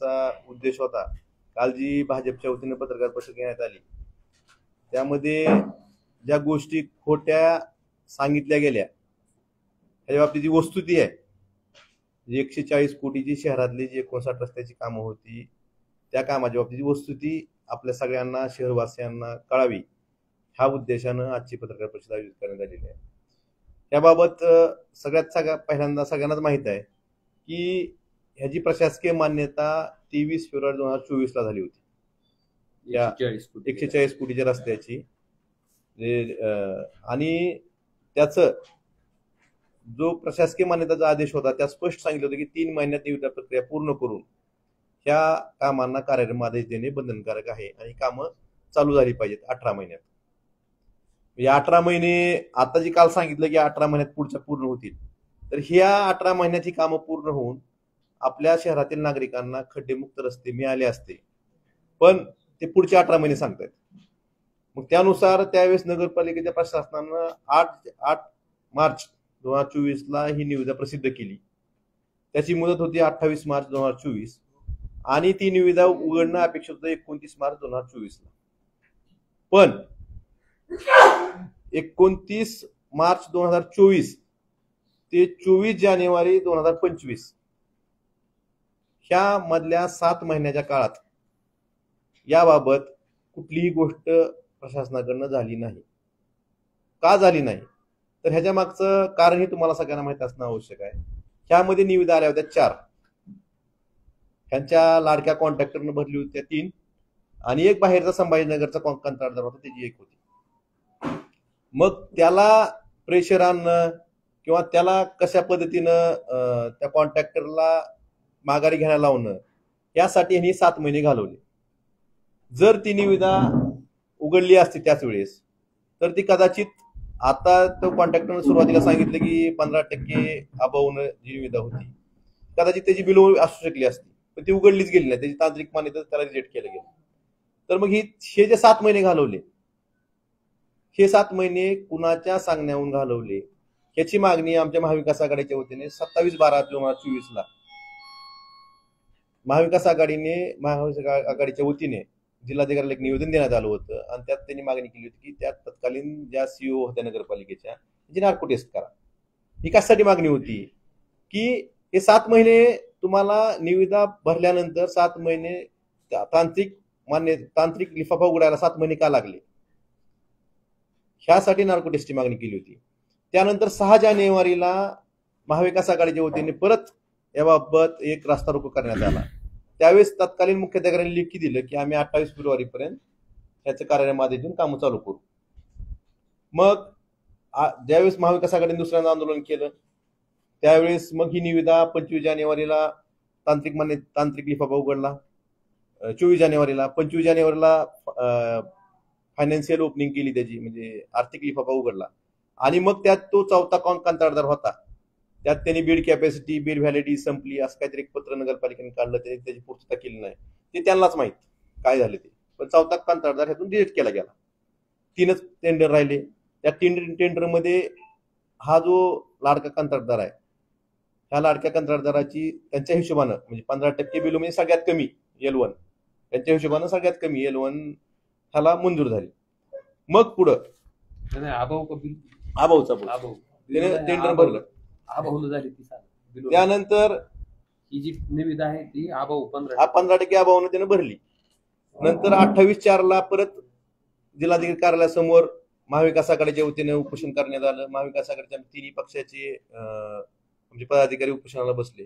करण्याचा उद्देश होता. काल जी भाजपच्या वतीने पत्रकार परिषद घेण्यात आली त्यामध्ये ज्या गोष्टी खोट्या सांगितल्या गेल्या त्याच्या बाबतीत जी वस्तुस्थिती आहे, 140 कोटीची शहरातली जी 59 रस्त्याची कामं होती त्या कामाच्या बाबतीची वस्तुस्थिती आपल्या सगळ्यांना शहरवासियांना कळावी ह्या उद्देशानं आजची पत्रकार परिषद आयोजित करण्यात आलेली आहे. याबाबत सगळ्यात पहिल्यांदा सगळ्यांनाच माहित आहे की ह्याची प्रशासकीय मान्यता 23 फेब्रुवारी 2024 ला झाली होती या 140 कोटीच्या रस्त्याची. आणि त्याचं जो प्रशासकीय मान्यतेचा आदेश होता त्या स्पष्ट सांगितलं होतं की 3 महिन्यात निविदा प्रक्रिया पूर्ण करून ह्या कामांना कार्यक्रम आदेश देणे बंधनकारक आहे आणि कामं चालू झाली पाहिजेत 18 महिन्यात. या 18 महिने आता जी काल सांगितलं की 18 महिन्यात पुढच्या पूर्ण होतील, तर ह्या 18 महिन्याची कामं पूर्ण होऊन आपल्या शहरातील नागरिकांना खड्डेमुक्त रस्ते मिळाले असते, पण ते पुढचे 18 महिने सांगतायत. मग त्यानुसार त्यावेळेस नगरपालिकेच्या प्रशासनानं 8 मार्च 2024 ला ही निविदा प्रसिद्ध केली. त्याची मुदत होती 28 मार्च 2024 आणि ती निविदा उघडणं अपेक्षित होतं 29 मार्च 2024 ला. पण 29 मार्च 2024 ते 24 जानेवारी 2025 ह्या मधल्या 7 महिन्याच्या काळात याबाबत कुठलीही गोष्ट प्रशासनाकडनं झाली नाही. का झाली नाही तर ह्याच्या मागचं कारणही तुम्हाला सगळ्यांना माहित असणं आवश्यक आहे. ह्यामध्ये निविदा आल्या होत्या 4, ह्यांच्या लाडक्या कॉन्ट्रॅक्टरनं भरली होत्या 3 आणि एक बाहेरचा संभाजीनगरचा कंत्राटदार होता त्याची 1 होती. मग त्याला प्रेशर आणणं किंवा त्याला कशा पद्धतीनं त्या कॉन्ट्रॅक्टरला माघारी घ्यायला लावणं यासाठी यांनी 7 महिने घालवले. जर ती निविदा उघडली असती त्याच वेळेस तर ती कदाचित आता तो कॉन्ट्रॅक्टरनं सुरुवातीला सांगितलं की 15% अभावनं जी निविदा होती कदाचित त्याची बिल असू शकली असती, पण ती उघडलीच गेली नाही. त्याची तांत्रिक मान्यता त्याला रिजेक्ट केलं गेलं. तर मग हे जे 7 महिने घालवले हे 7 महिने कुणाच्या सांगण्याहून घालवले याची मागणी आमच्या महाविकास आघाडीच्या वतीने 27/12/2024 ला महाविकास आघाडीच्या वतीने जिल्हाधिकाऱ्याला एक निवेदन देण्यात आलं होतं आणि त्यात त्यांनी मागणी केली होती की त्यात तत्कालीन ज्या सीओ होत्या नगरपालिकेच्या त्यांची नार्को टेस्ट करा. ही कशासाठी मागणी होती की हे 7 महिने तुम्हाला निविदा भरल्यानंतर 7 महिने तांत्रिक लिफाफा उघडायला 7 महिने का लागले ह्यासाठी नार्को टेस्टची मागणी केली होती. त्यानंतर 6 जानेवारीला महाविकास आघाडीच्या वतीने परत याबाबत एक रास्ता रोको करण्यात आला. त्यावेळेस तत्कालीन मुख्याधिकाऱ्यांनी लेखी दिलं की आम्ही 28 फेब्रुवारी पर्यंत याचं कार्यक्रमात देऊन कामं चालू करू. मग ज्यावेळेस महाविकास आघाडीने दुसऱ्यांदा आंदोलन केलं त्यावेळेस मग ही निविदा 25 जानेवारीला तांत्रिक लिफाफा उघडला. 24 जानेवारीला 25 जानेवारीला फायनान्शियल ओपनिंग केली त्याची, म्हणजे आर्थिक लिफाफा उघडला. आणि मग त्यात तो 4था कंत्राटदार होता, त्यात त्यांनी बीड कॅपॅसिटी बीड व्हॅलिडिटी संपली असं काहीतरी एक पत्र नगरपालिकेने काढलं, त्याची पूर्तता केली नाही. ते त्यांनाच माहित काय झाले ते. पण 4था कंत्राटदार ह्यातून डिलीट केला गेला. 3च टेंडर राहिले. त्या 3 टेंडरमध्ये हा जो लाडका कंत्राटदार आहे ह्या लाडक्या कंत्राटदाराची त्यांच्या हिशोबानं म्हणजे 15% बिल म्हणजे सगळ्यात कमी L1 त्यांच्या हिशोबानं सगळ्यात कमी L1 ह्याला मंजूर झाली. मग पुढं आभाऊचा टेंडर भरलं. त्यानंतर ही जी निविदा आहे ती आभाऊ 15% आभावानं त्यानं भरली. नंतर 28/4 ला परत जिल्हाधिकारी कार्यालयासमोर महाविकास आघाडीच्या वतीने उपोषण करण्यात आलं. महाविकास आघाडीच्या 3 पक्षाचे म्हणजे पदाधिकारी उपोषणाला बसले.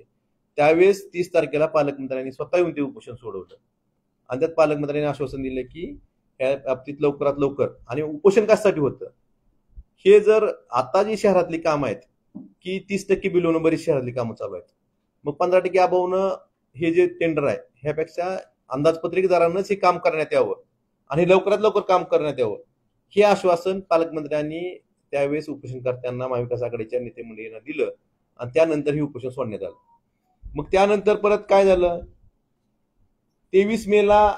त्यावेळेस 30 तारखेला पालकमंत्र्यांनी स्वतः येऊन ते उपोषण सोडवलं आणि त्यात पालकमंत्र्यांनी आश्वासन दिलं की या बाबतीत लवकरात लवकर. आणि उपोषण कशासाठी होतं हे, जर आता जी शहरातली कामं आहेत की 30% बिल होणं बरीच शहरातली कामं चालू आहेत, मग 15% अभावनं हे जे टेंडर आहे ह्यापेक्षा अंदाजपत्रकदारांनाच हे काम करण्यात यावं आणि लवकरात लवकर काम करण्यात यावं हे आश्वासन पालकमंत्र्यांनी त्यावेळेस उपोषणकर्त्यांना महाविकास आघाडीच्या नेते मंडळींना दिलं आणि त्यानंतर हे उपोषण सोडण्यात आलं. मग त्यानंतर परत काय झालं, 23 मेला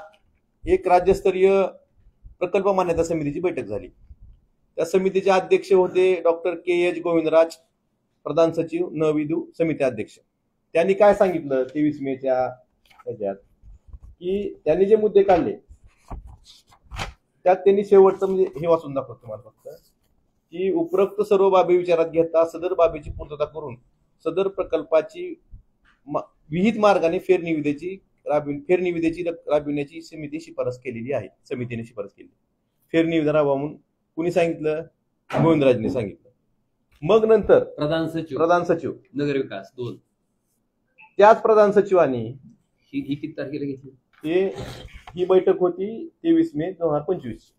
एक राज्यस्तरीय प्रकल्प मान्यता समितीची बैठक झाली. त्या समितीचे अध्यक्ष होते डॉक्टर KH गोविंदराज, प्रधान सचिव न विधू समिती अध्यक्ष. त्यांनी काय सांगितलं 23 मेच्या ह्याच्यात की त्यांनी जे मुद्दे काढले त्यात त्यांनी शेवटचं म्हणजे हे वाचून दाखवतो तुम्हाला फक्त, की उपरोक्त सर्व बाबी विचारात घेता सदर बाबीची पूर्तता करून सदर प्रकल्पाची विहित मार्गाने फेरनिविदेची राबविण्याची समितीने शिफारस केली. फेरनिविदा राबवून कुणी सांगितलं? गोविंदराजने सांगितलं. मग नंतर प्रधान सचिव नगरविकास 2 त्याच प्रधान सचिवांनी ही किती तारखेला घेतली? ही बैठक होती 23 मे 2025.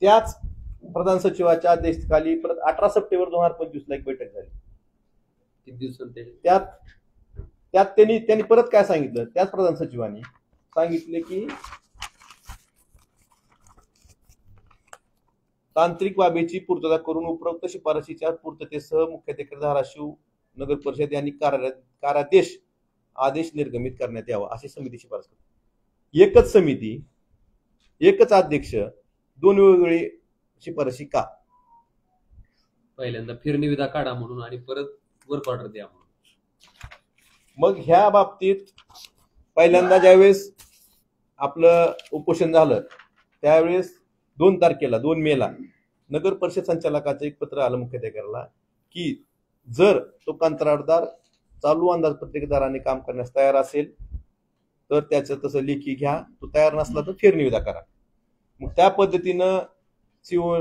त्याच प्रधान सचिवाच्या अध्यक्षतेखाली परत 18 सप्टेंबर 2025 ला एक बैठक झाली. किती दिवसांत? त्यात त्यांनी परत काय सांगितलं? त्याच प्रधान सचिवांनी सांगितले की तांत्रिक बाबीची पूर्तता करून उपरोक्त शिफारशीच्या पूर्ततेसह मुख्याधिकारी धाराशिव नगर परिषद यांनी आदेश निर्गमित करण्यात यावा अशी समिती शिफारस करते. एकच समिती, एकच अध्यक्ष, 2 वेगवेगळी शिफारशी का? पहिल्यांदा फेरनिविदा काढा म्हणून आणि परत वर्क ऑर्डर द्या म्हणून. मग ह्या बाबतीत पहिल्यांदा ज्यावेळेस आपलं उपोषण झालं त्यावेळेस 2 मेला नगर परिषद संचालकाचं एक पत्र आलं मुख्याधिकाऱ्याला की जर तो कंत्राटदार चालू अंदाजपत्रकदाराने काम करण्यास तयार असेल तर त्याचं तसं लेखी घ्या, तो तयार नसला तर फेरनिविदा करा. मग त्या पद्धतीनं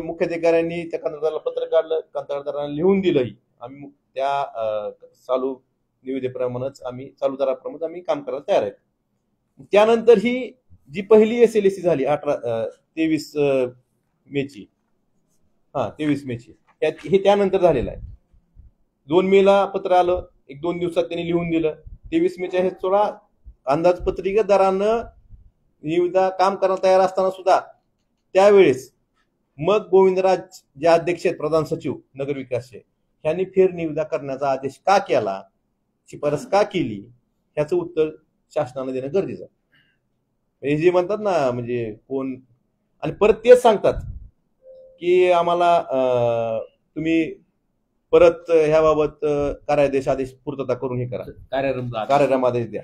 मुख्याधिकाऱ्यांनी त्या कंत्राटदाराला पत्र काढलं, कंत्राटदारांना लिहून दिलंही. आम्ही त्या चालू निविदेप्रमाणेच चालू दराप्रमाणे आम्ही काम करायला तयार आहे. त्यानंतर ही जी पहिली SLAC झाली 23 मेची, 23 मेची, हे त्यानंतर झालेलं आहे. 2 मेला पत्र आलं, 1-2 दिवसात त्यांनी लिहून दिलं. 23 मेच्या हे थोडा अंदाजपत्रकदारानं निविदा काम करायला तयार असताना सुद्धा त्यावेळेस मग गोविंदराज जे अध्यक्ष आहेत प्रधान सचिव नगरविकासचे, ह्यांनी फेरनिविदा करण्याचा आदेश का केला, शिफारस का केली, ह्याचं उत्तर शासनानं देणं गरजेचं आहे. हे जे म्हणतात ना म्हणजे कोण, आणि परत तेच सांगतात की आम्हाला तुम्ही परत ह्याबाबत आदेश पूर्तता करून हे करा, कार्यक्रम आदेश द्या.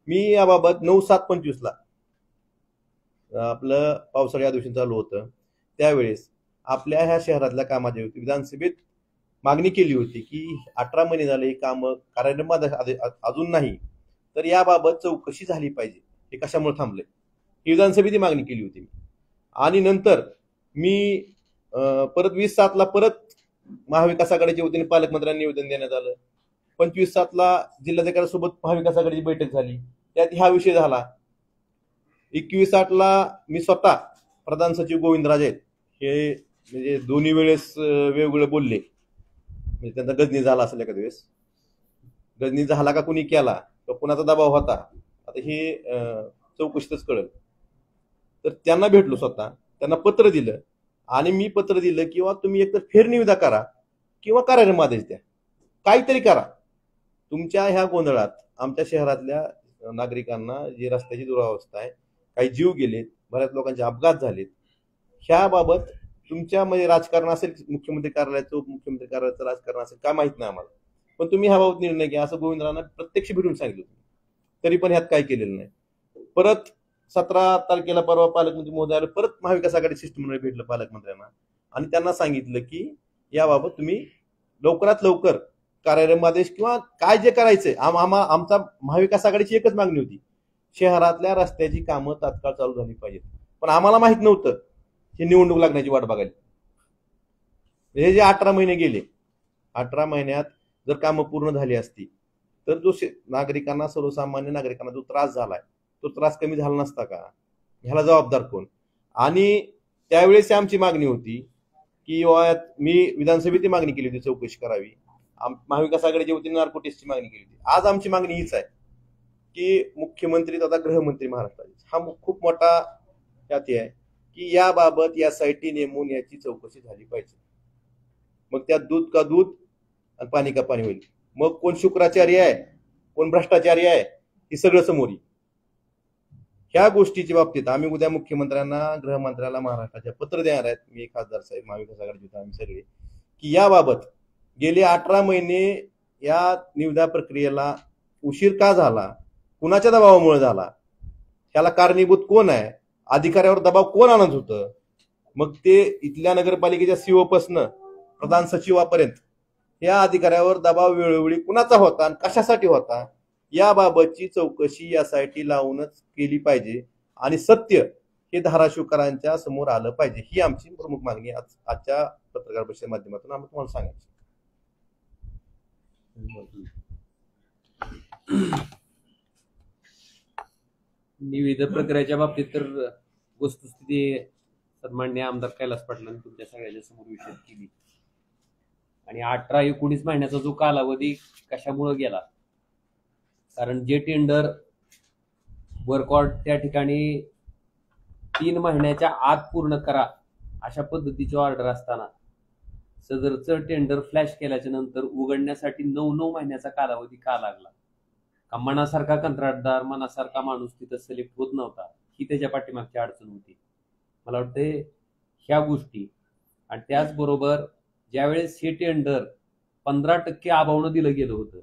मी याबाबत 9/7/25 ला आपलं पावसाळी अधिवेशन चालू होतं त्यावेळेस आपल्या ह्या शहरातल्या कामाची विधानसभेत मागणी केली होती की 18 महिने झाले ही कामं कार्यक्रमात अजून नाही, तर याबाबत चौकशी झाली पाहिजे, हे कशामुळे थांबले, ही विधानसभेची मागणी केली होती. आणि नंतर मी परत 20/7 ला परत महाविकास आघाडीच्या वतीने पालकमंत्र्यांना निवेदन देण्यात आलं. 25/7 ला जिल्हाधिकाऱ्यांसोबत महाविकास आघाडीची बैठक झाली, त्यात हा विषय झाला. 21/8 ला मी स्वतः प्रधान सचिव गोविंदराज आहेत हे म्हणजे दोन्ही वेळेस वेगवेगळे बोलले, म्हणजे त्यांचा गजनी झाला असेल एखाद्या वेळेस, गजनी झाला का कुणी केला तर कुणाचा दबाव होता आता हे चौकशीतच कळलं. तर त्यांना भेटलो स्वतः, त्यांना पत्र दिलं आणि मी पत्र दिलं किंवा तुम्ही एकतर फेरनिविदा करा किंवा कार्यक्रम आदेश द्या, काहीतरी करा. तुमच्या ह्या गोंधळात आमच्या शहरातल्या नागरिकांना जी रस्त्याची दुरावस्था आहे, काही जीव गेलेत, बऱ्याच लोकांचे अपघात झालेत, ह्याबाबत तुमच्या म्हणजे राजकारण असेल, मुख्यमंत्री कार्यालयाचं उपमुख्यमंत्री कार्यालयाचं राजकारण असेल का माहित नाही आम्हाला, पण तुम्ही ह्याबाबत निर्णय घ्या असं गोविंदरावांना प्रत्यक्ष भेटून सांगितलं. तरी पण ह्यात काय केलेलं नाही. परत 17 तारखेला परवा पालकमंत्री महोदयाला परत महाविकास आघाडी शिष्टमंडळ भेटलं पालकमंत्र्यांना आणि त्यांना सांगितलं की याबाबत तुम्ही लवकरात लवकर कार्यक्रम आदेश किंवा काय जे करायचंय, आमचा महाविकास आघाडीची एकच मागणी होती, शहरातल्या रस्त्याची कामं तात्काळ चालू झाली पाहिजेत. पण आम्हाला माहित नव्हतं ही निवडणूक लागण्याची वाट बघायला. हे जे 18 महिने गेले, 18 महिन्यात जर कामं पूर्ण झाली असती तर जो नागरिकांना, सर्वसामान्य नागरिकांना जो त्रास झालाय तो त्रास कमी झाला नसता का? ह्याला जबाबदार कोण? आणि त्यावेळेस आमची मागणी होती की मी विधानसभेत मागणी केली होती चौकशी करावी, महाविकास आघाडीच्या वतीने नार्कोटिक्सची मागणी केली होती. आज आमची मागणी हीच आहे की मुख्यमंत्री तथा गृहमंत्री महाराष्ट्राचे हा खूप मोठा यात आहे की याबाबत यासाठी नेमून याची चौकशी झाली पाहिजे. मग त्यात दूध का दूध आणि पाणी का पाणी होईल. मग कोण शुक्राचार्य आहे, कोण भ्रष्टाचारी आहे, हे सगळं समोर येईल. ह्या गोष्टीच्या बाबतीत आम्ही उद्या मुख्यमंत्र्यांना, गृहमंत्र्याला महाराष्ट्राच्या पत्र देणार आहेत, मी खासदार साहेब, महाविकास आघाडीचे आम्ही सगळे, की याबाबत गेले 18 महिने या निविदा प्रक्रियेला उशीर का झाला, कुणाच्या दबावामुळे झाला, ह्याला कारणीभूत कोण आहे, अधिकाऱ्यावर दबाव कोण आणत होतं, मग ते इथल्या नगरपालिकेच्या सीओ पासून प्रधान सचिवापर्यंत या अधिकाऱ्यावर दबाव वेळोवेळी कुणाचा होता आणि कशासाठी होता, याबाबतची चौकशी यासाठी लावूनच केली पाहिजे आणि सत्य हे धाराशिवकरांच्या समोर आलं पाहिजे. ही आमची प्रमुख मागणी आजच्या पत्रकार परिषदेच्या माध्यमातून आम्ही तुम्हाला सांगायची. निविदा प्रक्रियेच्या बाबतीत तर वस्तुस्थिती सन्माननीय आमदार कैलास पाटलांनी तुमच्या सगळ्यांच्या समोर विषद केली. आणि 18-19 महिन्याचा जो कालावधी कशामुळे गेला, कारण जे टेंडर वर्क ऑर्डर त्या ठिकाणी 3 महिन्याच्या आत पूर्ण करा अशा पद्धतीची ऑर्डर असताना सदरचं टेंडर फ्लॅश केल्याच्या नंतर उघडण्यासाठी 9 महिन्याचा कालावधी का लागला? का मनासारखा कंत्राटदार, मनासारखा माणूस तिथं सिलेक्ट होत नव्हता, ही त्याच्या पाठीमागची अडचण होती. मला वाटते ह्या गोष्टी. आणि त्याचबरोबर ज्यावेळेस हे टेंडर 15% अभावनं दिलं गेलं होतं,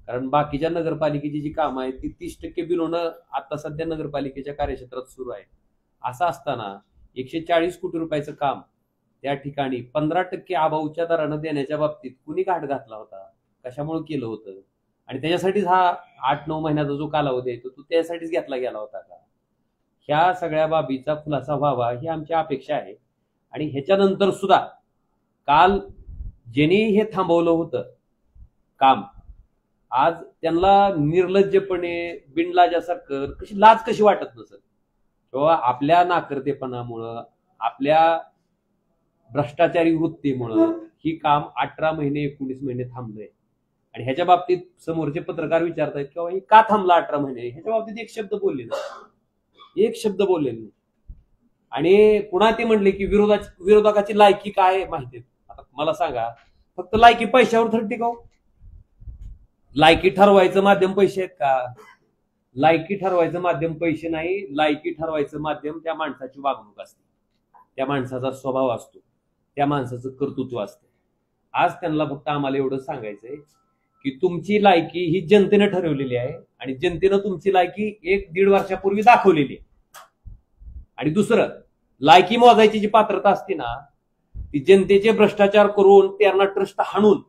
कारण बाकीच्या नगरपालिकेची जी कामं आहेत ती 30% बिलोनं आता सध्या नगरपालिकेच्या कार्यक्षेत्रात सुरू आहे. असं असताना 140 कोटी रुपयाचं काम त्या ठिकाणी 15% अभावच्या दरानं देण्याच्या बाबतीत कुणी घाट घातला होता, कशामुळे केलं होतं? आणि त्याच्यासाठीच हा 8-9 महिन्याचा जो कालावधी आहे तो त्यासाठीच घेतला गेला होता का? ह्या सगळ्या बाबीचा खुलासा व्हावा ही आमची अपेक्षा आहे. आणि ह्याच्यानंतर सुद्धा काल ज्यांनी हे थांबवलं होतं काम, आज त्यांना निर्लज्जपणे बिनलाजासारखं लाज कशी वाटत नसेल, किंवा आपल्या नाकर्तेपणामुळं, आपल्या भ्रष्टाचारी वृत्तीमुळं ही काम 18 महिने 19 महिने थांबलंय. आणि ह्याच्या बाबतीत समोरचे पत्रकार विचारतायत किंवा हे का थांबला 18 महिने, ह्याच्या बाबतीत एक शब्द बोलले नाही, एक शब्द बोलले नाही. आणि पुन्हा ते म्हणले की विरोधकाची लायकी काय माहिती. आता मला सांगा, फक्त लायकी पैशावर तर टिकाव? लायकी ठरवायचं माध्यम पैसे आहेत का? लायकी ठरवायचं माध्यम पैसे नाही, लायकी ठरवायचं माध्यम त्या माणसाची वागणूक असते, त्या माणसाचा स्वभाव असतो, त्या माणसाचं कर्तृत्व असतं. आज त्यांना फक्त आम्हाला एवढं सांगायचंय की तुमची लायकी ही जनतेनं ठरवलेली आहे आणि जनतेनं तुमची लायकी 1-1.5 वर्षापूर्वी दाखवलेली आहे. आणि दुसरं, लायकी मोजायची जी पात्रता असते ना, ती जनतेचे भ्रष्टाचार करून त्यांना ट्रस्ट हाणून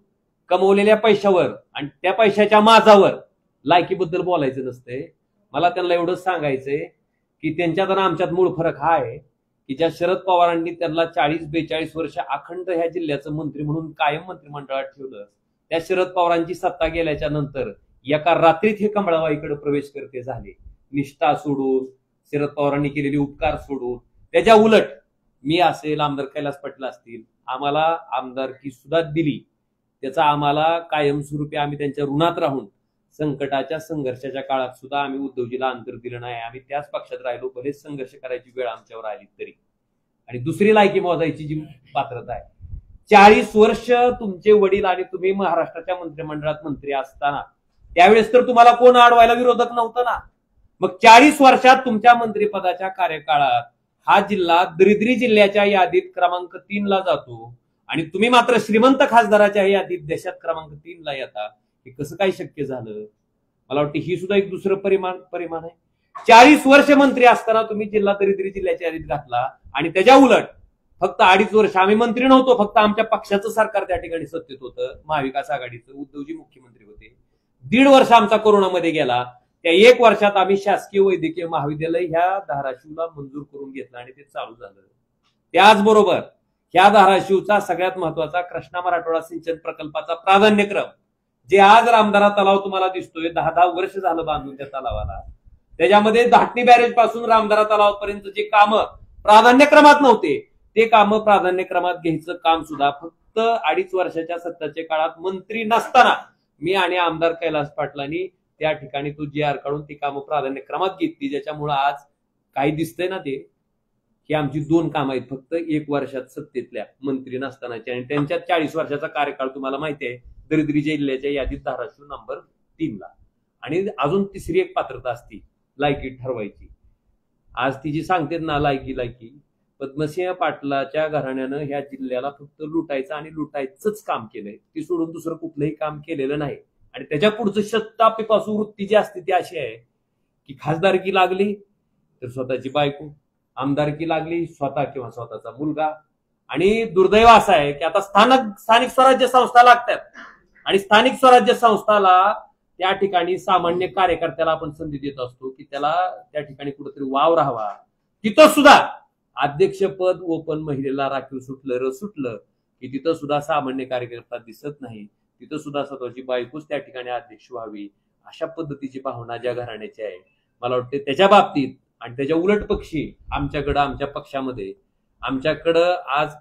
कमवलेल्या पैशावर आणि त्या पैशाच्या माझावर लायकीबद्दल बोलायचं नसतंय. मला त्यांना एवढंच सांगायचंय की त्यांच्यात आणि आमच्यात मूळ फरक हा आहे की ज्या शरद पवारांनी त्यांना 40-42 वर्ष अखंड ह्या जिल्ह्याचं मंत्री म्हणून कायम मंत्रिमंडळात ठेवलं, त्या शरद पवारांची सत्ता गेल्याच्या नंतर एका रात्रीत हे कमळाबाईकडे प्रवेश करते झाले. निष्ठा सोडून, शरद पवारांनी केलेले उपकार सोडून. त्याच्या उलट मी असेल, आमदार कैलास पाटील असतील, आम्हाला आमदारकी सुद्धा दिली, त्याचा आम्हाला कायमस्वरूपी आम्ही त्यांच्या ऋणात राहून संकटाच्या संघर्षाच्या काळात सुद्धा आम्ही उद्धवजीला अंतर दिलं नाही. आम्ही त्याच पक्षात राहिलो, बरेच संघर्ष करायची वेळ आमच्यावर आली तरी. आणि दुसरी लायकी मोजायची जी पात्रता आहे, 40 वर्ष तुमचे वडील आणि तुम्ही महाराष्ट्राच्या मंत्रिमंडळात मंत्री असताना त्यावेळेस तर तुम्हाला कोण अडवायला विरोधक नव्हतं ना. मग 40 वर्षात तुमच्या मंत्रिपदाच्या कार्यकाळात हा जिल्हा दरिद्री जिल्ह्याच्या यादीत क्रमांक 3 ला जातो आणि तुम्ही मात्र श्रीमंत खासदाराच्या यादीत देशात क्रमांक 3 ला येता. हे कसं काय शक्य झालं? मला वाटतं ही सुद्धा एक दुसरं परिमाण आहे. 40 वर्ष मंत्री असताना तुम्ही जिल्हा दरिद्री जिल्ह्याच्या यादीत घातला आणि त्याच्या उलट फक्त 2.5 वर्ष आम्ही मंत्री नव्हतो, फक्त आमच्या पक्षाचं सरकार त्या ठिकाणी सत्तेत होतं, महाविकास आघाडीचं, उद्धवजी मुख्यमंत्री होते. 1.5 वर्ष आमचा कोरोनामध्ये गेला. त्या 1 वर्षात आम्ही शासकीय वैद्यकीय महाविद्यालय ह्या धाराशिवला मंजूर करून घेतलं आणि ते चालू झालं. त्याचबरोबर ह्या धाराशिवचा सगळ्यात महत्वाचा कृष्णा मराठवाडा सिंचन प्रकल्पाचा प्राधान्यक्रम, जे आज रामदारा तलाव तुम्हाला दिसतोय, 10 वर्ष झालं बांधून त्या तलावाला, त्याच्यामध्ये धाटणी बॅरेज पासून रामदारा तलावापर्यंत जे काम प्राधान्यक्रमात नव्हते ते काम प्राधान्यक्रमात घ्यायचं काम सुद्धा फक्त 2.5 वर्षाच्या सत्ताच्या काळात मंत्री नसताना मी आणि आमदार कैलास पाटलांनी त्या ठिकाणी तो GR काढून ती कामं प्राधान्यक्रमात घेतली. ज्याच्यामुळे आज काही दिसतंय ना ते की आमची 2 कामं आहेत फक्त 1 वर्षात सत्तेतल्या मंत्री नसतानाची. आणि त्यांच्यात 40 वर्षाचा कार्यकाळ तुम्हाला माहिती आहे, दरिद्री जिल्ह्याच्या यादीत धाराशिव नंबर 3 ला. आणि अजून तिसरी एक पात्रता असती लायकी ठरवायची. आज ती जी सांगते ना लायकी, पद्मसिंह पाटलाच्या घराण्यानं ह्या जिल्ह्याला फक्त लुटायचं आणि लुटायचंच काम केलंय, ती सोडून दुसरं कुठलंही काम केलेलं नाही. आणि त्याच्या पुढचं सत्तापिपासू वृत्ती जी असते ती अशी आहे की खासदारकी लागली तर स्वतःची बायको, आमदारकी लागली स्वतः किंवा स्वतःचा मुलगा. आणि दुर्दैव असं आहे की आता स्थानिक स्वराज्य संस्था लागतात आणि स्थानिक स्वराज्य संस्थाला त्या ठिकाणी सामान्य कार्यकर्त्याला आपण संधी देत असतो की त्याला त्या ठिकाणी कुठेतरी वाव राहावा. तिथं सुद्धा अध्यक्षपद ओपन महिलेला राखीव सुटलं की तिथं सुद्धा सामान्य कार्यकर्ता दिसत नाही. तिथं सुद्धा स्वतःची बायकोच त्या ठिकाणी अध्यक्ष व्हावी अशा पद्धतीची भावना ज्या घराण्याची आहे, मला वाटते त्याच्या बाबतीत आणि त्याच्या उलट पक्षी आमच्या पक्षामध्ये आमच्याकडं आज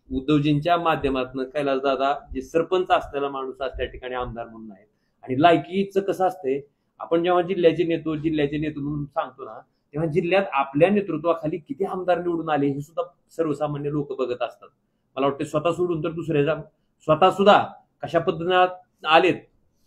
उद्धवजींच्या माध्यमातून कैलासदादा जे सरपंच असलेला माणूस आज त्या ठिकाणी आमदार म्हणून आहे. आणि लायकीचं कसं असते, आपण जेव्हा जिल्ह्याचे नेतृत्व म्हणून सांगतो ना, तेव्हा जिल्ह्यात आपल्या नेतृत्वाखाली किती आमदार निवडून आले हे सुद्धा सर्वसामान्य लोक बघत असतात. मला वाटतं स्वतः सोडून तर दुसऱ्याचा स्वतः सुद्धा कशा पद्धतीने आलेत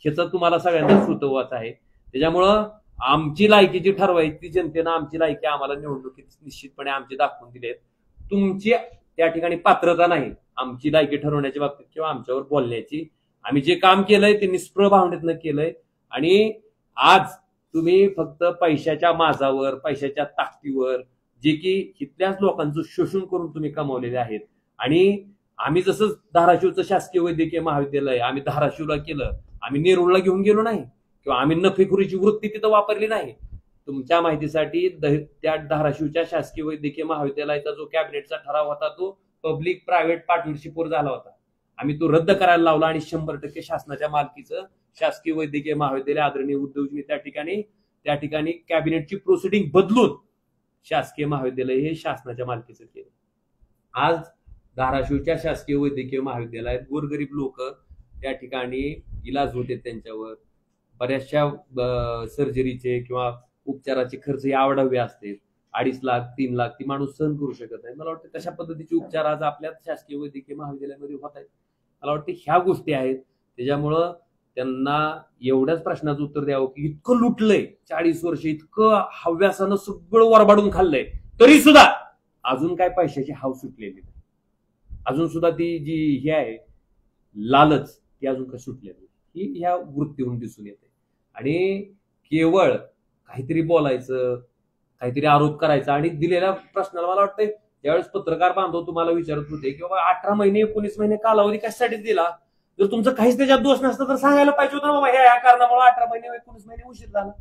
ह्याचा तुम्हाला सगळ्यांना सुतवाच आहे. त्याच्यामुळं आमची लायकी जी ठरवायची जनतेनं आमची लायकी आम्हाला निवडणुकीत निश्चितपणे आमची दाखवून दिलेत. तुमची त्या ठिकाणी पात्रता नाही आमची लायकी ठरवण्याच्या बाबतीत किंवा आमच्यावर बोलण्याची. आम्ही जे काम केलंय ते निष्प्रभ भावनेतनं केलंय आणि आज तुम्ही फक्त पैशाच्या माझावर, पैशाच्या ताकदीवर जे की इथल्याच लोकांचं शोषण करून तुम्ही कमावलेले आहेत. आणि आम्ही जसं धाराशिवचं शासकीय वैद्यकीय महाविद्यालय आम्ही धाराशिवला केलं, आम्ही नेरूळला घेऊन गेलो नाही किंवा आम्ही नफेखोरीची वृत्ती तिथं वापरली नाही. तुमच्या माहितीसाठी त्या धाराशिवच्या शासकीय वैद्यकीय महाविद्यालयाचा जो कॅबिनेटचा ठराव होता तो पब्लिक प्रायव्हेट पार्टनरशिपवर झाला होता. आम्ही तो रद्द करायला लावला आणि 100% शासनाच्या मालकीचं शासकीय वैद्यकीय महाविद्यालय आदरणीय उद्धवजी त्या ठिकाणी कॅबिनेटची प्रोसिडिंग बदलून शासकीय महाविद्यालय हे शासनाच्या मालकीचं केलं. आज धाराशिवच्या शासकीय वैद्यकीय महाविद्यालयात गोरगरीब लोक त्या ठिकाणी इलाज होते, त्यांच्यावर बऱ्याचशा सर्जरीचे किंवा उपचाराचे खर्च यावडावे असते. 2.5 लाख 3 लाख ती माणूस सहन करू शकत नाही. मला वाटतं तशा पद्धतीचे उपचार आज आपल्या शासकीय वैद्यकीय महाविद्यालयामध्ये होत आहेत. मला वाटतं ह्या गोष्टी आहेत त्याच्यामुळं त्यांना एवढ्याच प्रश्नाचं उत्तर द्यावं की इतकं लुटलंय 40 वर्ष, इतकं हव्यासानं सगळं वरबाडून खाल्लंय, तरी सुद्धा अजून काय पैशाची हाव सुटलेली नाही. अजून सुद्धा ती जी हे आहे लालच ती अजून काय सुटलेली ही ह्या वृत्तीहून दिसून येते. आणि केवळ काहीतरी बोलायचं, काहीतरी आरोप करायचा आणि दिलेल्या प्रश्नाला मला वाटतंय ज्यावेळेस पत्रकार बांधव तुम्हाला विचारत होते की बाबा 18 महिने 19 महिने कालावधी कशासाठी दिला, जर तुमचं काहीच त्याच्यात दोष नसतं तर सांगायला पाहिजे होतं बाबा ह्या कारणामुळे 18 महिने 19 महिने उशीर झाला.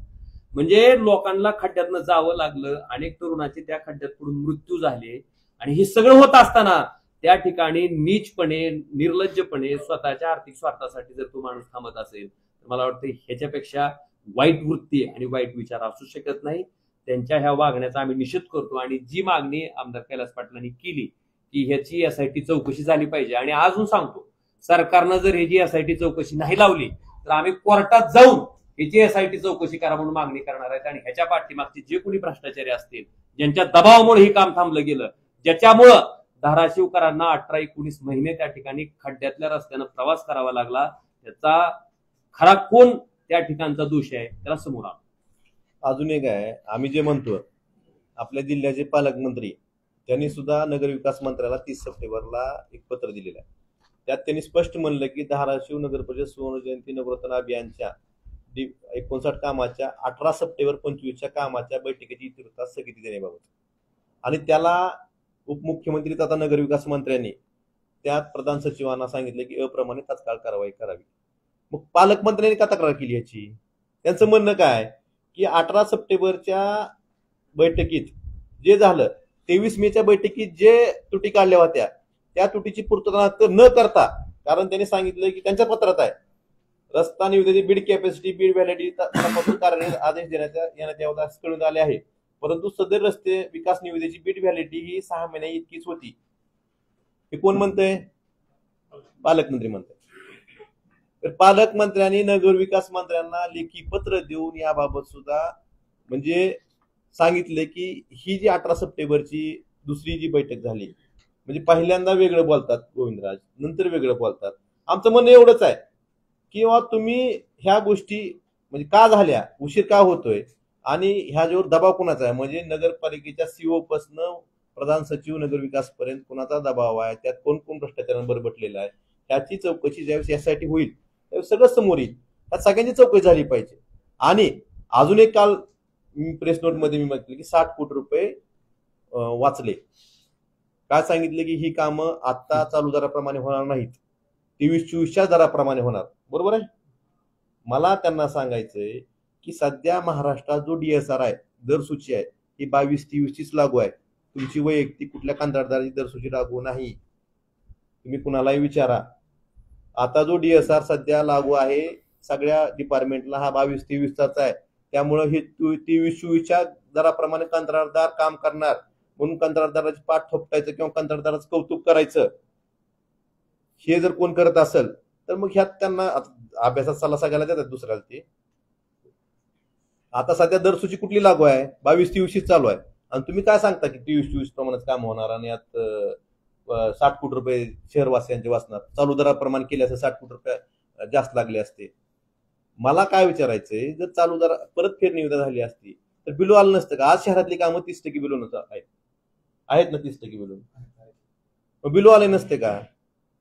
म्हणजे लोकांना खड्ड्यातनं जावं लागलं, अनेक तरुणाचे त्या खड्ड्यात पडून मृत्यू झाले. आणि हे सगळं होत असताना त्या ठिकाणी नीचपणे निर्लज्जपणे स्वतःच्या आर्थिक स्वार्थासाठी जर तो माणूस थांबत असेल तर मला वाटतं ह्याच्यापेक्षा वाईट वृत्ती आणि वाईट विचार असू शकत नाही. त्यांच्या ह्या वागण्याचा आम्ही निषेध करतो आणि जी मागणी आमदार कैलास पाटलांनी केली की ह्याची एसआयटी चौकशी झाली पाहिजे. आणि अजून सांगतो, सरकारनं जर ह्याची एसआयटी चौकशी नाही लावली तर आम्ही कोर्टात जाऊन ह्याची एसआयटी चौकशी करा म्हणून मागणी करणार आहेत. आणि ह्याच्या पाठीमागचे जे कोणी भ्रष्टाचारी असतील, ज्यांच्या दबावामुळे हे काम थांबलं गेलं, ज्याच्यामुळं धाराशिवकरांना 18-19 महिने त्या ठिकाणी खड्ड्यातल्या रस्त्यानं प्रवास करावा लागला, त्याचा खरा कोण त्या ठिकाणचा दोष आहे त्याला समोर आला. अजून एक आहे, आम्ही जे म्हणतो आपल्या जिल्ह्याचे पालकमंत्री त्यांनी सुद्धा नगरविकास मंत्र्याला 30 सप्टेंबरला एक पत्र दिलेलं आहे. त्यात त्यांनी स्पष्ट म्हणलं की धाराशिव नगर परिषद सुवर्ण जयंती नवरत्न अभियानच्या 59 कामाच्या 18 सप्टेंबर 25च्या कामाच्या बैठकीची इतिवृत्तात स्थगिती देण्याबाबत आणि त्याला उपमुख्यमंत्री तथा नगरविकास मंत्र्यांनी त्यात प्रधान सचिवांना सांगितलं की अप्रमाणित तात्काळ कारवाई करावी. मग पालकमंत्र्यांनी का तक्रार केली याची? त्यांचं म्हणणं काय की 18 सप्टेंबरच्या बैठकीत जे झालं, 23 मेच्या बैठकीत जे त्रुटी काढल्या होत्या त्या त्रुटीची पूर्तता न करता, कारण त्यांनी सांगितलं की त्यांच्या पत्रात आहे रस्ता निविदेची बीड कॅपॅसिटी बीड व्हॅलिडिटी तपासून कार्यान्वित आदेश देण्यात यावं असं कळून आले आहे. परंतु सदर रस्ते विकास निविदेची बीड व्हॅलिडिटी ही 6 महिन्या इतकीच होती. हे कोण म्हणतंय? पालकमंत्री म्हणतंय. तर पालकमंत्र्यांनी नगरविकास मंत्र्यांना लेखी पत्र देऊन याबाबत सुद्धा म्हणजे सांगितले की ही जी 18 सप्टेंबरची दुसरी जी बैठक झाली, म्हणजे पहिल्यांदा वेगळं बोलतात गोविंदराज, नंतर वेगळं बोलतात. आमचं म्हणणं एवढंच आहे की तुम्ही ह्या गोष्टी म्हणजे का झाल्या, उशीर का होतोय आणि ह्याच्यावर दबाव कोणाचा आहे, म्हणजे नगरपालिकेच्या सीओ पासून प्रधान सचिव नगरविकास पर्यंत कोणाचा दबाव आहे, त्यात कोण कोण भ्रष्टाचाराने बरबटलेला आहे, ह्याची चौकशी ज्यावेळेस यासाठी होईल त्यावेळेस सगळं समोर येईल. त्यात सगळ्यांची चौकशी झाली पाहिजे. आणि अजून एक काल प्रेस नोटमध्ये मी म्हटलं की 60 कोटी रुपये वाचले. काय सांगितले की ही कामं आता चालू दराप्रमाणे होणार नाहीत, 23-24च्या दराप्रमाणे होणार. बरोबर आहे. मला त्यांना सांगायचंय की सध्या महाराष्ट्रात जो DSR आहे, दरसूची आहे, ही 22-23चीच लागू आहे. तुमची वैयक्तिक कुठल्या कंत्राटदाराची दरसूची लागू नाही. तुम्ही कुणालाही विचारा. आता जो DSR सध्या लागू आहे सगळ्या डिपार्टमेंटला हा 22-23चाच आहे. त्यामुळे हे 23-24च्या दराप्रमाणे कंत्राटदार काम करणार. म्हणून कंत्राटदाराची पाठ थोपटायचं किंवा कंत्राटदाराचं कौतुक करायचं हे जर कोण करत असेल तर मग ह्यात त्यांना अभ्यासात सल्ला सगळ्याला देतात दुसऱ्याला. ते आता सध्या दरसूची कुठली लागू आहे, 22-23 चालू आहे. आणि तुम्ही काय सांगता की 23-24 प्रमाणेच काम होणार आणि यात 60 कोटी रुपये शहरवासियांचे वाचणार. चालू दराप्रमाणे केले असं 60 कोटी रुपये जास्त लागले असते. मला काय विचारायचंय, जर चालू दर परत फेरनिविदा झाली असती तर बिलो आलं नसतं का? आज शहरातली कामं 30% बिलो आहेत ना, 30% बिलो आले नसते का?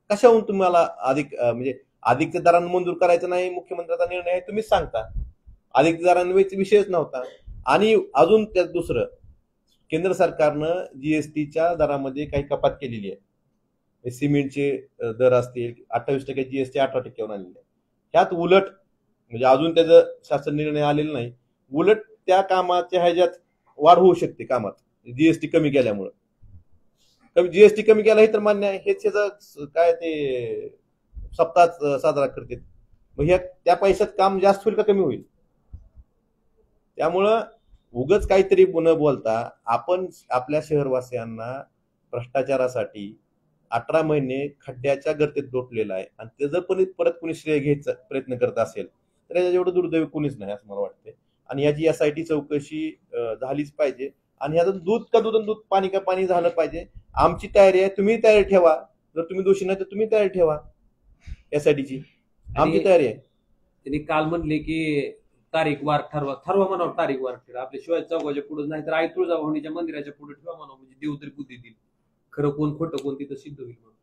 कशाहून तुम्हाला अधिक म्हणजे अधिकच्या दरानं मंजूर करायचं नाही, मुख्यमंत्र्याचा निर्णय आहे, तुम्हीच सांगता. अधिक दरांचा विषयच नव्हता. आणि अजून त्यात दुसरं, केंद्र सरकारनं जीएसटीच्या दरामध्ये काही कपात केलेली आहे. सिमेंटचे दर असतील 28% जीएसटी 18%वर आणलेली आहे. ह्यात उलट म्हणजे अजून त्याचं शासन निर्णय आलेला नाही, उलट त्या कामाच्या ह्याच्यात वाढ होऊ शकते कामात जीएसटी कमी केल्यामुळं. जीएसटी कमी केला हे तर मान्य आहे, हेच त्याचं काय ते सप्ताह साजरा करते. मग ह्या त्या पैशात काम जास्त होईल का कमी होईल? त्यामुळं उगच काहीतरी न बोलता आपण आपल्या शहरवासियांना भ्रष्टाचारासाठी 18 महिने खड्ड्याच्या गर्तेत लोटलेला आहे. आणि ते जर परत कोणी श्रेय घ्यायचा प्रयत्न करत असेल तर याच्या एवढं दुर्दैवी कोणीच नाही असं मला वाटतंय. आणि याची SIT चौकशी झालीच पाहिजे. आणि ह्याचं दूध का दूध, दूध पाणी का पाणी झालं पाहिजे. आमची तयारी आहे, तुम्ही तयारी ठेवा. जर तुम्ही दोषी नाही तर तुम्ही तयारी ठेवा SITची. आमची तयारी आहे. त्यांनी काल म्हणले की तारीख वार ठरवा म्हणावं, तारीख वार ठरवा. आपल्या शिवाजी चौकाच्या पुढे नाही तर आई तुळजाभवानीच्या मंदिराच्या पुढे ठेवा म्हणावं, म्हणजे देव तरी बुद्धी देईल. खरं कोण खोटं कोण तिथं सिद्ध होईल म्हणून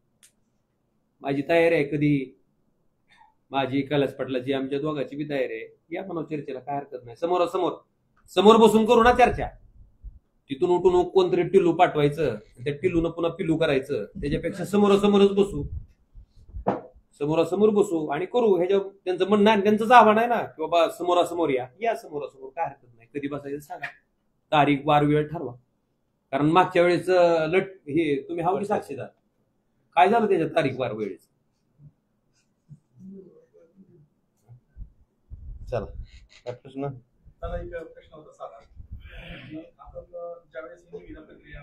माझी तयारी आहे. कधी माझी कैलास पाटलाची आमच्या दोघांची बी तयारी आहे. या म्हणावं चर्चेला, काय हरकत नाही. समोर बसून करू ना चर्चा. तिथून उठून कोणतरी टिल्लू पाठवायचं, त्या टिल्लूनं पुन्हा पिल्लू करायचं. त्याच्यापेक्षा समोरासमोरच बसू, समोरासमोर बसू आणि करू. ह्याच्या त्यांचं म्हणणं आहे, त्यांचंच आव्हान आहे ना की बाबा समोरासमोर या समोरासमोर, काय हरकत नाही. कधी बसायचं सांगा, तारीख वार वेळ ठरवा. कारण मागच्या वेळेस हे तुम्ही हावली साक्षीदार, काय झालं त्याच्या तारीख वार वेळेस. चला काय प्रश्न होता साधा. आपण ज्यावेळेस निविदा प्रक्रिया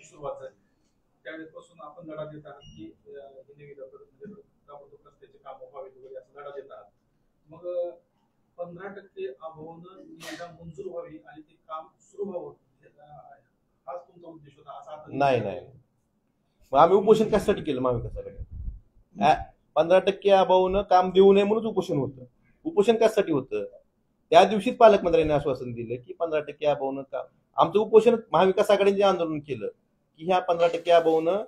सुरुवात झाली त्यावेळेस पासून आपण लढा देत आहात की निविदा ताबडतोब रस्त्याचे काम व्हावेत वगैरे असं लढा देत आहात. मग 15% अभावानं निविदा मंजूर व्हावी आणि ते काम सुरू व्हावं हाच तुमचा उद्देश होता असा? नाही. मग आम्ही उपोषण कशासाठी केलं? महाविकासाकडे 15% अभावानं काम देऊ नये म्हणून उपोषण होतं. उपोषण कशासाठी होतं? त्या दिवशीच पालकमंत्र्यांनी आश्वासन दिलं की 15% अभावानं काम. आमचं उपोषण महाविकास आघाडीने आंदोलन केलं की ह्या 15% अभावानं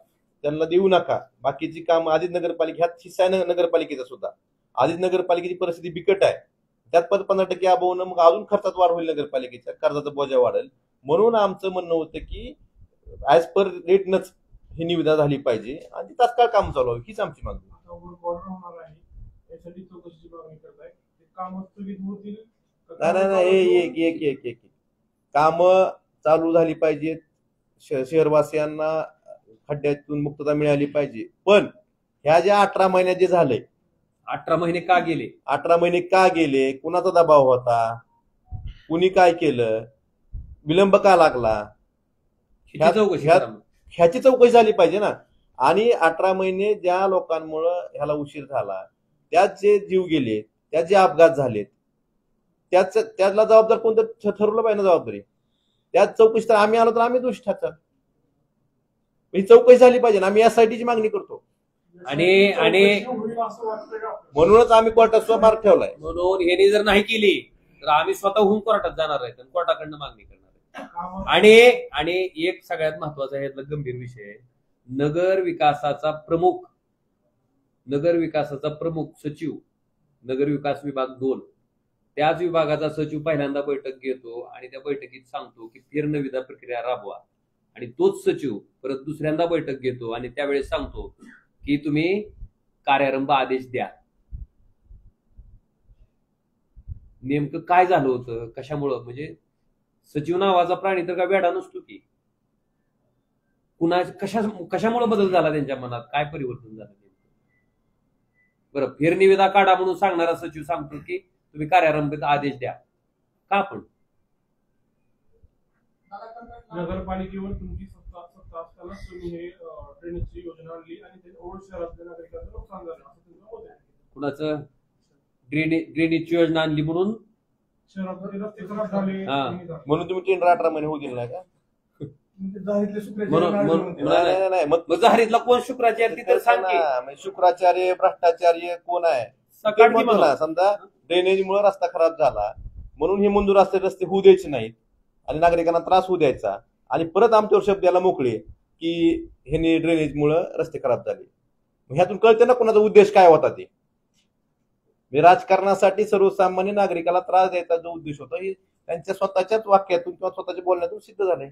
त्यांना देऊ नका. बाकीची काम आदित नगरपालिका, ह्यात हिस्सा आहे नगरपालिकेचा सुद्धा. आदित नगरपालिकेची परिस्थिती बिकट आहे, त्यात परत 15% अभावानं मग अजून खर्चात वाढ होईल, नगरपालिकेच्या कर्जाचा बोजा वाढेल. म्हणून आमचं म्हणणं होतं की ऍज पर रेटनच ही निविदा झाली पाहिजे आणि ती तात्काळ काम चालू व्हावी, हीच आमची मागणी. नाही एक काम चालू झाली पाहिजेत. शहरवासियांना खड्ड्यातून मुक्तता मिळाली पाहिजे. पण ह्या ज्या 18 महिन्यात जे झालंय, 18 महिने का गेले? 18 महिने का गेले? कुणाचा दबाव होता? कुणी काय केलं? विलंब का लागला? ह्याची चौकशी झाली पाहिजे ना. आणि 18 महिने ज्या लोकांमुळं ह्याला उशीर झाला, त्यात जे जीव गेले, त्यात जे अपघात झालेत, त्याला जबाबदार कोणतं ठरवलं पाहिजे ना जबाबदारी. त्यात चौकशी तर आम्ही आलो तर आम्ही दोषी ठरतात. ही चौकशी झाली पाहिजे ना. आम्ही SITची मागणी करतो आणि म्हणूनच आम्ही कोर्टात सुद्धा मार्ग ठेवलाय. म्हणून ह्याने जर नाही केली तर आम्ही स्वतःहून कोर्टात जाणार आहे आणि कोर्टाकडनं मागणी करणार आहे. आणि एक सगळ्यात महत्वाचा यातला गंभीर विषय, नगर विकासाचा प्रमुख सचिव नगर विकास विभाग 2, त्याच विभागाचा सचिव पहिल्यांदा बैठक घेतो आणि त्या बैठकीत सांगतो की फेरनिविदा प्रक्रिया राबवा, आणि तोच सचिव परत दुसऱ्यांदा बैठक घेतो आणि त्यावेळेस सांगतो की तुम्ही कार्यारंभ आदेश द्या. नेमकं काय झालं होतं, कशामुळं? म्हणजे सचिव नावाचा प्राणी तर का वेडा नसतो की, कशामुळे बदल झाला त्यांच्या मनात, काय परिवर्तन झालं? बरं, फेरनिविदा काढा म्हणून सांगणारा सचिव सांगतो की तुम्ही कार्यारंभित आदेश द्या. का? पण नगरपालिकेवर तुमची सत्ता असताना तुम्ही हे ड्रेनेजची योजना आणली आणि ते ओढ शहरातल्या नागरिकांचं नुकसान झालं असं तुमचं मत आहे. कुणाचं? ड्रेनेजची योजना आणली म्हणून शहरामध्ये रस्ते खराब झाले म्हणून तुम्ही 18 महिने होऊ दिले नाही का? नाही, मग जहारीतला कोण शुक्राचार्य तिथं सांग की. शुक्राचार्य भ्रष्टाचार्य कोण आहे? समजा ड्रेनेजमुळे रस्ता खराब झाला म्हणून हे मंजूर असलेले रस्ते होऊ द्यायचे नाहीत आणि नागरिकांना त्रास होऊ द्यायचा, आणि परत आमच्यावर शब्द द्यायला मोकळे की ह्यांनी ड्रेनेजमुळे रस्ते खराब झाले. ह्यातून कळते ना कोणाचा उद्देश काय होता ते. राजकारणासाठी सर्वसामान्य नागरिकाला त्रास द्यायचा जो उद्देश होता हे त्यांच्या स्वतःच्याच वाक्यातून किंवा स्वतःच्या बोलण्यातून सिद्ध झालंय.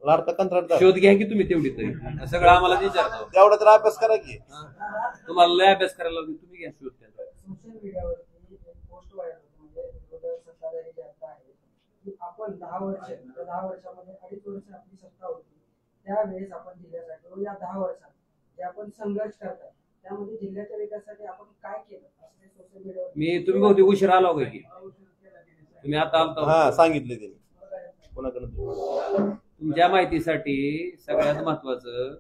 लाडका कंत्राटदार शोध घ्या की तुम्ही तेवढी तरी, सगळं आम्हाला विचारतो. तेवढा तर अभ्यास करा की. तुम्हाला लय अभ्यास करायला लागेल, तुम्ही घ्या शोध. सोशल मीडियावरती पोस्ट व्हायरल म्हणजे सत्ताधारी जे आता आहे की आपण 10 वर्षामध्ये 2.5 वर्ष आपली सत्ता होती, त्यावेळेस आपण जिल्ह्यासाठी या 10 वर्षात जे आपण संघर्ष करतात त्यामध्ये जिल्ह्याच्या विकासासाठी आपण काय केलं असं सोशल मीडियावर. तुम्ही बहुतेक उशीर आला होता की तुम्ही आता आलता? हा, सांगितले त्यांनी. कोणाकडे? तुमच्या माहितीसाठी सगळ्यात महत्वाचं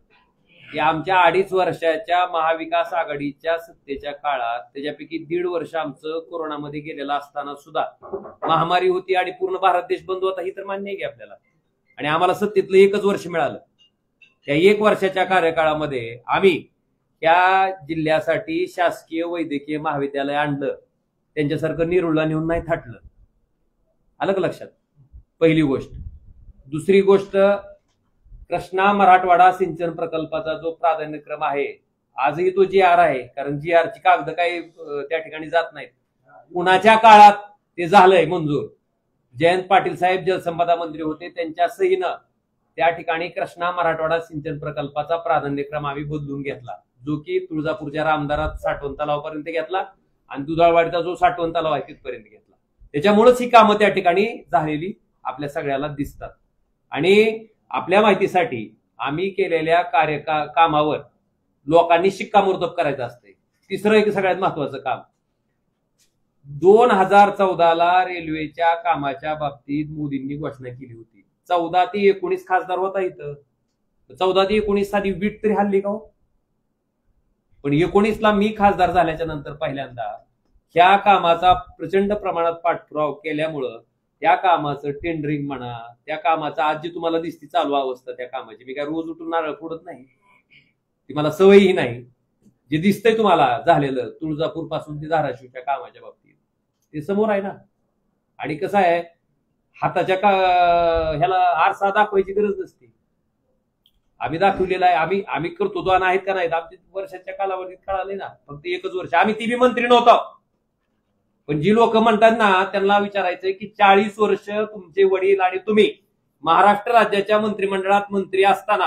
की आमच्या 2.5 वर्षाच्या महाविकास आघाडीच्या सत्तेच्या काळात त्याच्यापैकी 1.5 वर्ष आमचं कोरोनामध्ये गेलेलं असताना सुद्धा महामारी होती आणि पूर्ण भारत देश बंद होता, ही तर मान्य आहे की आपल्याला. आणि आम्हाला सत्तेतलं 1च वर्ष मिळालं. त्या 1 वर्षाच्या कार्यकाळामध्ये आम्ही त्या जिल्ह्यासाठी शासकीय वैद्यकीय महाविद्यालय आणलं, त्यांच्यासारखं निरुळला नेऊन नाही थाटलं. आलं का लक्षात? पहिली गोष्ट. दुसरी गोष्ट, कृष्णा मराठवाडा सिंचन प्रकल्पाचा जो प्राधान्यक्रम आहे, आजही तो GR आहे, कारण GR ची कागद काही त्या ठिकाणी जात नाहीत. कुणाच्या काळात ते झालंय मंजूर? जयंत पाटील साहेब जलसंपदा मंत्री होते, त्यांच्या सहीनं त्या ठिकाणी कृष्णा मराठवाडा सिंचन प्रकल्पाचा प्राधान्यक्रम आम्ही बदलून घेतला, जो की तुळजापूरच्या रामदारात साठवण तलावापर्यंत घेतला आणि दुधाळवाडीचा जो साठवण तलाव आहे तिथपर्यंत घेतला. त्याच्यामुळेच ही कामं त्या ठिकाणी झालेली आपल्या सगळ्याला दिसतात. आणि आपल्या माहितीसाठी आम्ही केलेल्या कामावर लोकांनी शिक्कामोर्तब करायचं असते. तिसरं एक सगळ्यात महत्वाचं काम, 2014ला रेल्वेच्या कामाच्या बाबतीत मोदींनी घोषणा केली होती. 14 ते 19 खासदार होता इथं. 14 ते 19 साधी वीट तरी हल्ली का हो? पण 19ला मी खासदार झाल्याच्या नंतर पहिल्यांदा ह्या कामाचा प्रचंड प्रमाणात पाठपुरावा केल्यामुळं त्या कामाचं टेंडरिंग म्हणा, त्या कामाचा आज जी तुम्हाला दिसती चालू अवस्था त्या कामाची, मी काय रोज उठून नारळ फोडत नाही, ती मला सवयही नाही. जे दिसतंय तुम्हाला झालेलं तुळजापूर पासून ते धाराशिवच्या कामाच्या बाबतीत ते समोर आहे ना. आणि कसं आहे, हाताच्या ह्याला आरसा दाखवायची गरज नसते. आम्ही दाखवलेला आहे, आम्ही कर्तृत्वान आहेत का नाहीत आमच्या वर्षाच्या कालावधीत कळाले ना. फक्त 1च वर्ष आम्ही ती बी मंत्री नव्हतो. पण जी लोक म्हणतात ना त्यांना विचारायचंय की 40 वर्ष तुमचे वडील आणि तुम्ही महाराष्ट्र राज्याच्या मंत्रिमंडळात मंत्री असताना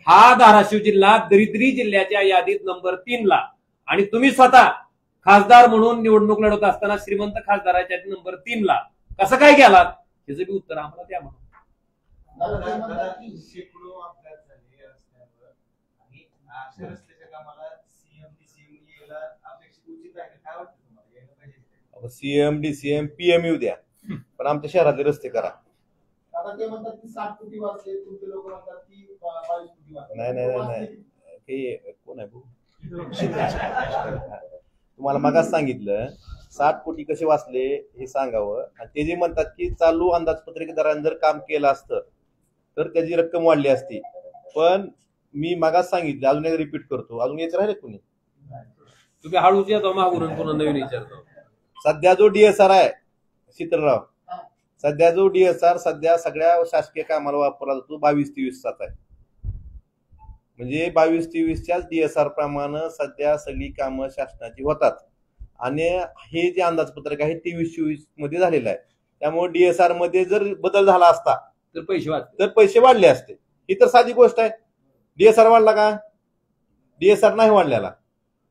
हा धाराशिव जिल्हा दरिद्री जिल्ह्याच्या यादीत नंबर 3ला, आणि तुम्ही स्वतः खासदार म्हणून निवडणूक लढवत असताना श्रीमंत खासदाराच्या नंबर 3ला कसं काय गेलात, याचं बी उत्तर आम्हाला द्या. CM DCM PM येऊ द्या, पण आमच्या शहरातले रस्ते करा. ते म्हणतात की 60 कोटी वाचले, तुमचे लोक म्हणतात की 22 कोटी वाचले. नाही हे कोण आहे भाऊ? तुम्हाला मगाच सांगितलं 60 कोटी कसे वाचले हे सांगावं. आणि ते जे म्हणतात की चालू अंदाजपत्रकदारांनी जर काम केलं असतं तर त्याची रक्कम वाढली असती. पण मी मगाच सांगितलं, अजून एक रिपीट करतो, अजून येत राहिले कोणी? तुम्ही हळूच येतो मागून पुन्हा नवीन विचारतो. सध्या जो DSR आहे शीतलराव, सध्या जो DSR सध्या सगळ्या शासकीय कामाला वापरला जातो 22-23 आहे. म्हणजे 22-23च्याच DSR प्रमाणे सध्या सगळी कामं शासनाची होतात आणि हे जे अंदाजपत्रक आहे 23-24 मध्ये झालेलं आहे. त्यामुळे DSR मध्ये जर बदल झाला असता तर पैसे वाढले असते. ही तर साधी गोष्ट आहे. DSR वाढला का? DSR नाही वाढलेला.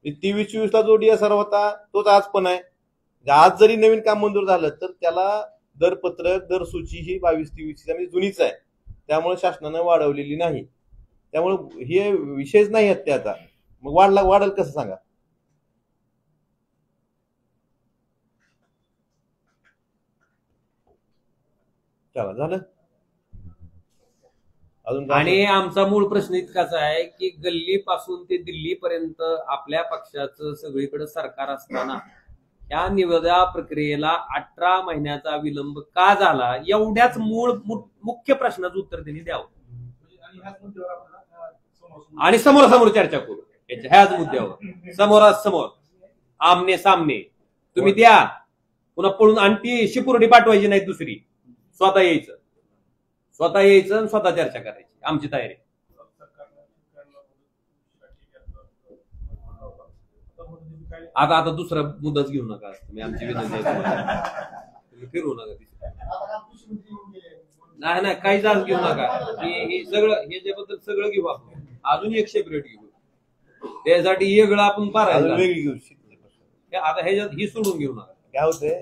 23-24 ला जो DSR होता तोच आज पण आहे. आज जरी नवीन काम मंजूर झालं तर त्याला दरपत्रक दरसूची ही 22-23 म्हणजे जुनीच आहे. त्यामुळे शासनानं वाढवलेली नाही. त्यामुळे हे विषयच नाही आहेत त्याचा. मग वाढेल कसं सांगा? चला झालं. अजून आणि आमचा मूळ प्रश्न इतकाच आहे की गल्ली पासून ते दिल्ली पर्यंत आपल्या पक्षाचं सगळीकडे सरकार असताना या निविदा प्रक्रियेला 18 महिन्याचा विलंब का झाला, एवढ्याच मुख्य प्रश्नाचं उत्तर त्यांनी द्यावं आणि समोरासमोर चर्चा करू ह्याच मुद्द्यावर. समोरासमोर आमने सामने तुम्ही द्या, पुन्हा पळून आणि ती शिपुर्डी पाठवायची नाही दुसरी. स्वतः यायचं आणि स्वतः चर्चा करायची. आमची तयारी. आता दुसरा मुद्दाच घेऊ नका. तुम्ही आमची विनंती तुम्ही फिरू नका. नाही काहीच आज घेऊ नका. हे सगळं हे ज्याबद्दल सगळं घेऊ आपण. अजून एक सेपरेट घेऊ. त्यासाठी वेगळं आपण पारायला वेगळी घेऊ. आता ह्याच्यात ही सोडून घेऊ नका. काय होतंय